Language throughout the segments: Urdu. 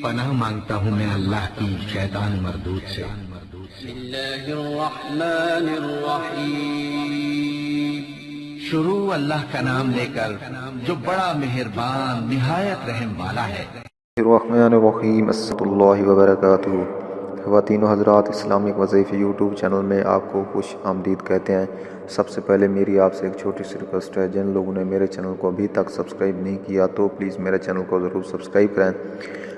پناہ مانگتا ہوں میں اللہ کی شیطان مردود سے۔ بسم اللہ الرحمن الرحیم۔ شروع اللہ کا نام لے کر جو بڑا مہربان نہایت رحم والا ہے۔ الرحمن الرحیم۔ السلام اللہ وبرکاتہ۔ خواتین و حضرات، اسلامک وظائف یوٹیوب چینل میں آپ کو خوش آمدید کہتے ہیں۔ سب سے پہلے میری آپ سے ایک چھوٹی سی ریکویسٹ ہے، جن لوگوں نے میرے چینل کو ابھی تک سبسکرائب نہیں کیا تو پلیز میرے چینل کو ضرور سبسکرائب کریں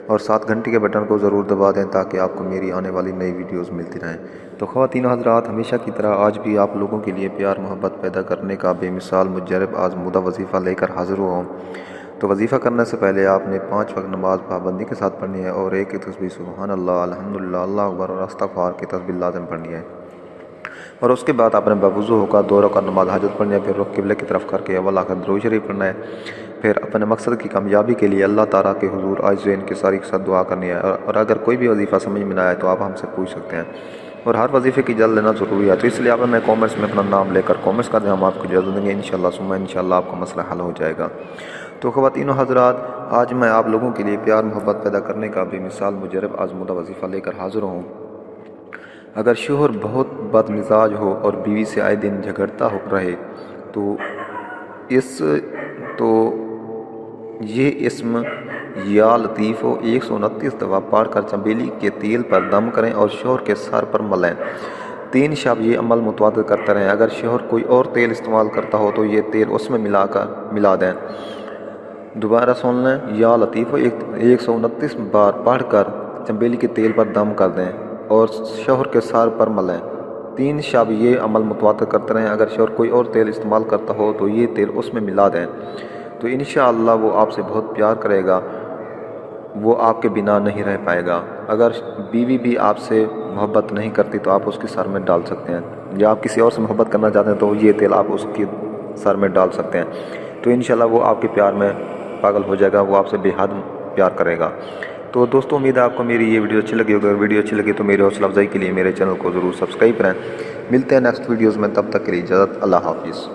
اور ساتھ گھنٹی کے بٹن کو ضرور دبا دیں تاکہ آپ کو میری آنے والی نئی ویڈیوز ملتی رہیں۔ تو خواتین و حضرات، ہمیشہ کی طرح آج بھی آپ لوگوں کے لیے پیار محبت پیدا کرنے کا بے مثال مجرب آزمودہ وظیفہ لے کر حاضر ہوا ہوں۔ تو وظیفہ کرنے سے پہلے آپ نے 5 وقت نماز پابندی کے ساتھ پڑھنی ہے اور ایک تسبیح سبحان اللہ، الحمدللہ، اللہ اکبر اور استغفار کی تسبیح لازم پڑھنی ہے، اور اس کے بعد آپ نے باوضو ہو کر 2 رکعت نماز حاجت پڑھنی ہے، پھر رخ قبلے کی طرف کر کے اول آخر درود شریف پڑھنا ہے، پھر اپنے مقصد کی کامیابی کے لیے اللہ تعالیٰ کے حضور عاجز و انکساری کے ساتھ دعا کرنی ہے، اور اگر کوئی بھی وظیفہ سمجھ میں نہ آئے تو آپ ہم سے پوچھ سکتے ہیں، اور ہر وظیفے کی اجازت لینا ضروری ہے، تو اس لیے آپ ہمیں کامنٹس میں اپنا نام لے کر کامنٹس کر دیں، ہم آپ کو اجازت دیں گے انشاءاللہ ثم انشاءاللہ آپ کا مسئلہ حل ہو جائے گا۔ تو خواتین و حضرات، آج میں آپ لوگوں کے لیے پیار محبت پیدا کرنے کا بے مثال مجرب آزمودہ وظیفہ لے کر حاضر ہوں۔ اگر شوہر بہت بد مزاج ہو اور بیوی سے آئے دن جھگڑتا ہو رہے تو یہ اسم یا لطیف و 129 دفعہ پڑھ کر چنبیلی کے تیل پر دم کریں اور شوہر کے سر پر ملیں۔ 3 شب یہ عمل متواتر کرتے رہیں۔ اگر شوہر کوئی اور تیل استعمال کرتا ہو تو یہ تیل اس میں ملا دیں۔ دوبارہ سن لیں، یا لطیف 129 بار پڑھ کر چنبیلی کے تیل پر دم کر دیں اور شوہر کے سر پر ملیں۔ 3 شب یہ عمل متواتر کرتے رہیں۔ اگر شوہر کوئی اور تیل استعمال کرتا ہو تو یہ تیل اس میں ملا دیں، تو انشاءاللہ وہ آپ سے بہت پیار کرے گا، وہ آپ کے بنا نہیں رہ پائے گا۔ اگر بیوی بھی آپ سے محبت نہیں کرتی تو آپ اس کے سر میں ڈال سکتے ہیں، یا آپ کسی اور سے محبت کرنا چاہتے ہیں تو یہ تیل آپ اس کے سر میں ڈال سکتے ہیں، تو انشاءاللہ وہ آپ کے پیار میں پاگل ہو جائے گا، وہ آپ سے بے حد پیار کرے گا۔ تو دوستو، امید ہے آپ کو میری یہ ویڈیو اچھی لگی ہوگی، اگر ویڈیو اچھی لگی تو میری حوصلہ افزائی کے لیے میرے چینل کو ضرور سبسکرائب کریں۔ ملتے ہیں نیکسٹ ویڈیوز میں، تب تک کے لیے اجازت، اللہ حافظ۔